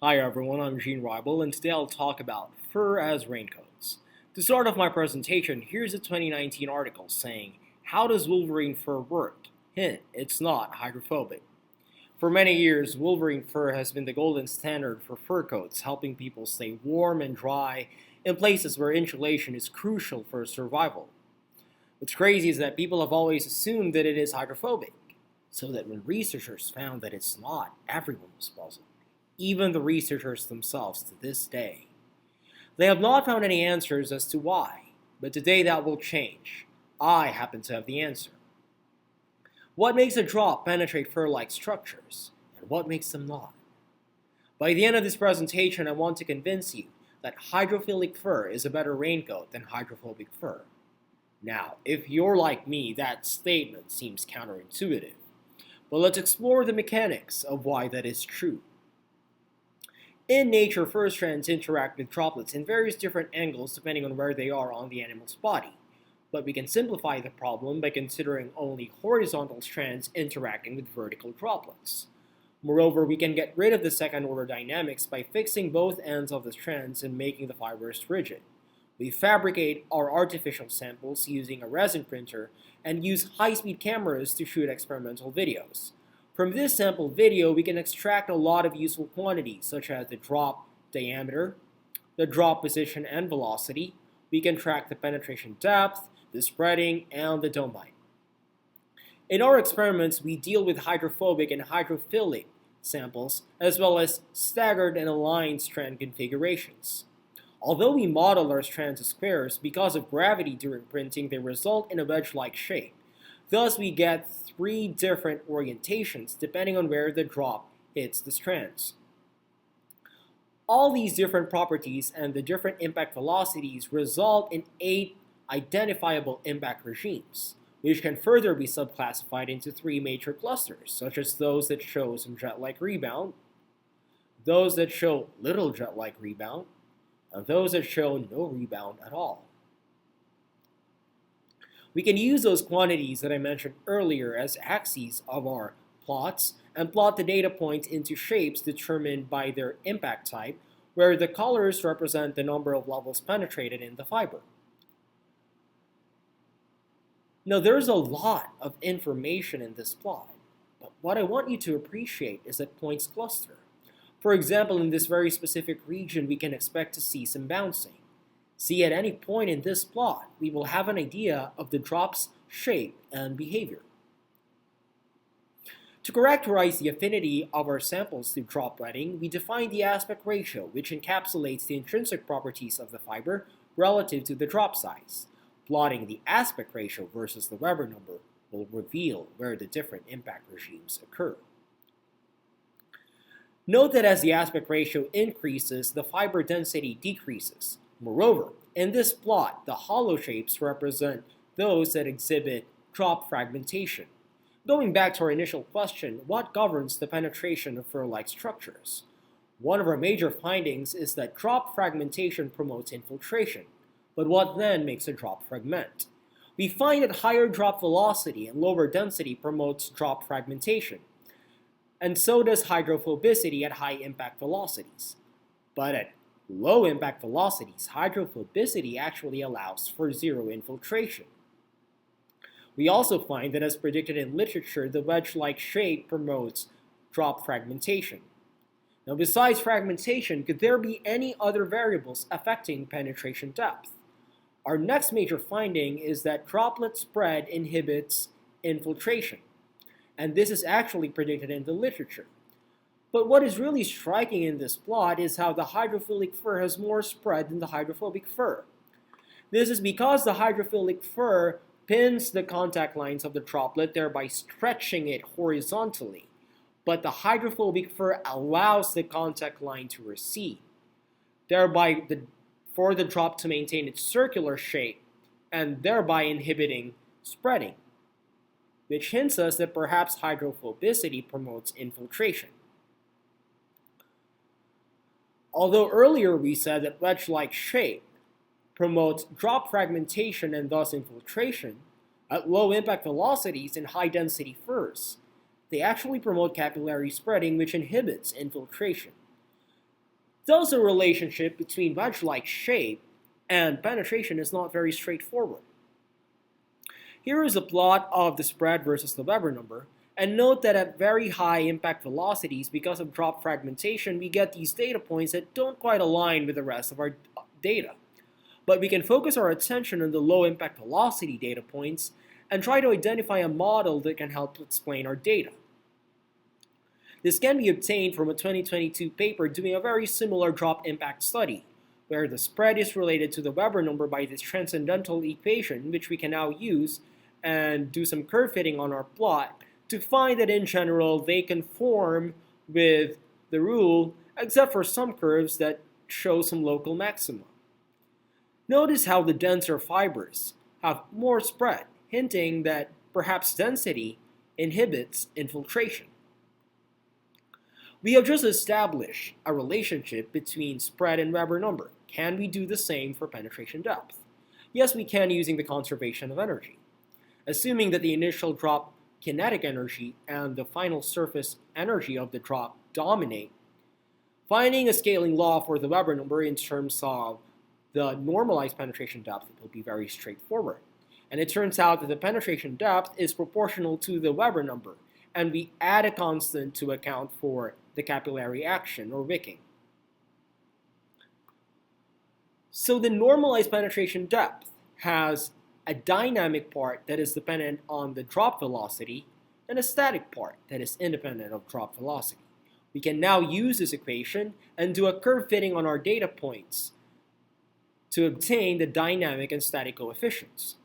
Hi everyone, I'm Rible, and today I'll talk about fur as raincoats. To start off my presentation, here's a 2019 article saying, "How does Wolverine fur work? Hint, it's not hydrophobic." For many years, Wolverine fur has been the golden standard for fur coats, helping people stay warm and dry in places where insulation is crucial for survival. What's crazy is that people have always assumed that it is hydrophobic, so that when researchers found that it's not, everyone was puzzled, even the researchers themselves to this day. They have not found any answers as to why, but today that will change. I happen to have the answer. What makes a drop penetrate fur-like structures, and what makes them not? By the end of this presentation, I want to convince you that hydrophilic fur is a better raincoat than hydrophobic fur. Now, if you're like me, that statement seems counterintuitive. But let's explore the mechanics of why that is true. In nature, fur strands interact with droplets in various different angles depending on where they are on the animal's body. But we can simplify the problem by considering only horizontal strands interacting with vertical droplets. Moreover, we can get rid of the second-order dynamics by fixing both ends of the strands and making the fibers rigid. We fabricate our artificial samples using a resin printer and use high-speed cameras to shoot experimental videos. From this sample video, we can extract a lot of useful quantities, such as the drop diameter, the drop position and velocity. We can track the penetration depth, the spreading, and the dome height. In our experiments, we deal with hydrophobic and hydrophilic samples, as well as staggered and aligned strand configurations. Although we model our strands as squares, because of gravity during printing, they result in a wedge-like shape. Thus, we get three different orientations depending on where the drop hits the strands. All these different properties and the different impact velocities result in 8 identifiable impact regimes, which can further be subclassified into 3 major clusters, such as those that show some jet-like rebound, those that show little jet-like rebound, and those that show no rebound at all. We can use those quantities that I mentioned earlier as axes of our plots and plot the data points into shapes determined by their impact type, where the colors represent the number of levels penetrated in the fiber. Now, there's a lot of information in this plot, but what I want you to appreciate is that points cluster. For example, in this very specific region, we can expect to see some bouncing. See, at any point in this plot, we will have an idea of the drop's shape and behavior. To characterize the affinity of our samples to drop wetting, we define the aspect ratio, which encapsulates the intrinsic properties of the fiber relative to the drop size. Plotting the aspect ratio versus the Weber number will reveal where the different impact regimes occur. Note that as the aspect ratio increases, the fiber density decreases. Moreover, in this plot, the hollow shapes represent those that exhibit drop fragmentation. Going back to our initial question, what governs the penetration of fur-like structures? One of our major findings is that drop fragmentation promotes infiltration. But what then makes a drop fragment? We find that higher drop velocity and lower density promotes drop fragmentation. And so does hydrophobicity at high impact velocities. But at low impact velocities, hydrophobicity actually allows for zero infiltration. We also find that, as predicted in literature, the wedge-like shape promotes drop fragmentation. Now, besides fragmentation, could there be any other variables affecting penetration depth? Our next major finding is that droplet spread inhibits infiltration, and this is actually predicted in the literature. But what is really striking in this plot is how the hydrophilic fur has more spread than the hydrophobic fur. This is because the hydrophilic fur pins the contact lines of the droplet, thereby stretching it horizontally. But the hydrophobic fur allows the contact line to recede, thereby for the drop to maintain its circular shape and thereby inhibiting spreading, which hints us that perhaps hydrophobicity promotes infiltration. Although earlier we said that wedge-like shape promotes drop fragmentation and thus infiltration, at low impact velocities in high-density furs, they actually promote capillary spreading, which inhibits infiltration. Thus, a relationship between wedge-like shape and penetration is not very straightforward. Here is a plot of the spread versus the Weber number, and note that at very high impact velocities, because of drop fragmentation, we get these data points that don't quite align with the rest of our data. But we can focus our attention on the low impact velocity data points and try to identify a model that can help explain our data. This can be obtained from a 2022 paper doing a very similar drop impact study, where the spread is related to the Weber number by this transcendental equation, which we can now use and do some curve fitting on our plot to find that in general they conform with the rule, except for some curves that show some local maxima. Notice how the denser fibers have more spread, hinting that perhaps density inhibits infiltration. We have just established a relationship between spread and Weber number. Can we do the same for penetration depth? Yes, we can using the conservation of energy. Assuming that the initial drop kinetic energy and the final surface energy of the drop dominate, finding a scaling law for the Weber number in terms of the normalized penetration depth will be very straightforward. And it turns out that the penetration depth is proportional to the Weber number, and we add a constant to account for the capillary action, or wicking. So the normalized penetration depth has a dynamic part that is dependent on the drop velocity and a static part that is independent of drop velocity. We can now use this equation and do a curve fitting on our data points to obtain the dynamic and static coefficients.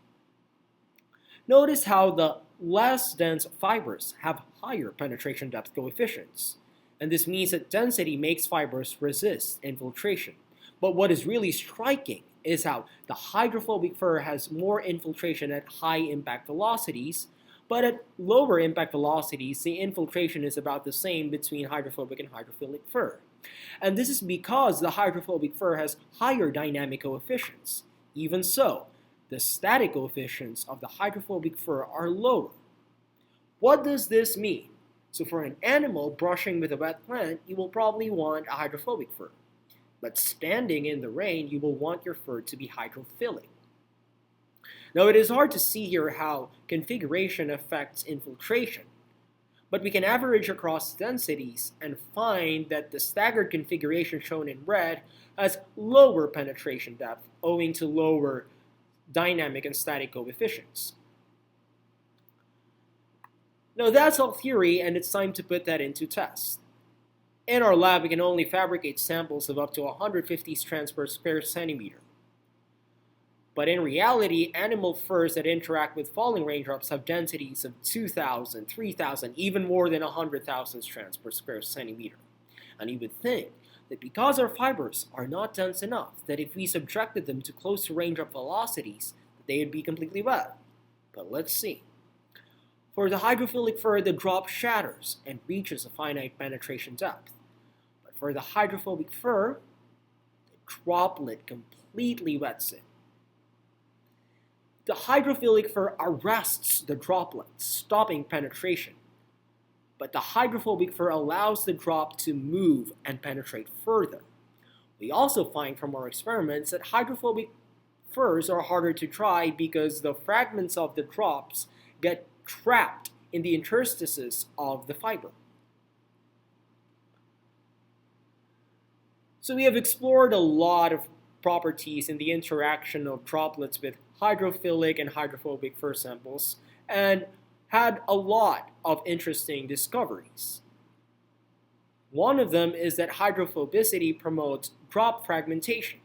Notice how the less dense fibers have higher penetration depth coefficients, and this means that density makes fibers resist infiltration. But what is really striking is how the hydrophobic fur has more infiltration at high impact velocities, but at lower impact velocities, the infiltration is about the same between hydrophobic and hydrophilic fur. And this is because the hydrophobic fur has higher dynamic coefficients. Even so, the static coefficients of the hydrophobic fur are lower. What does this mean? So for an animal brushing with a wet plant, you will probably want a hydrophobic fur. But standing in the rain, you will want your fur to be hydrophilic. Now it is hard to see here how configuration affects infiltration, but we can average across densities and find that the staggered configuration shown in red has lower penetration depth owing to lower dynamic and static coefficients. Now that's all theory, and it's time to put that into test. In our lab, we can only fabricate samples of up to 150 strands per square centimeter. But in reality, animal furs that interact with falling raindrops have densities of 2,000, 3,000, even more than 100,000 strands per square centimeter. And you would think that because our fibers are not dense enough, that if we subjected them to close to raindrop velocities, they would be completely wet. But let's see. For the hydrophilic fur, the drop shatters and reaches a finite penetration depth. But for the hydrophobic fur, the droplet completely wets it. The hydrophilic fur arrests the droplet, stopping penetration. But the hydrophobic fur allows the drop to move and penetrate further. We also find from our experiments that hydrophobic furs are harder to dry because the fragments of the drops get trapped in the interstices of the fiber. So we have explored a lot of properties in the interaction of droplets with hydrophilic and hydrophobic fur samples and had a lot of interesting discoveries. One of them is that hydrophobicity promotes drop fragmentation.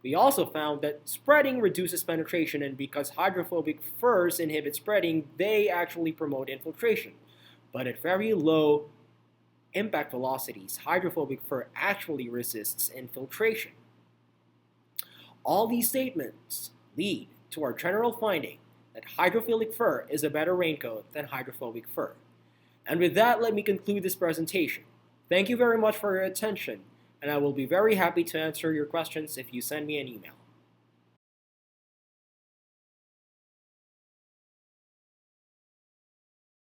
We also found that spreading reduces penetration, and because hydrophobic furs inhibit spreading, they actually promote infiltration. But at very low impact velocities, hydrophobic fur actually resists infiltration. All these statements lead to our general finding that hydrophilic fur is a better raincoat than hydrophobic fur. And with that, let me conclude this presentation. Thank you very much for your attention, and I will be very happy to answer your questions if you send me an email.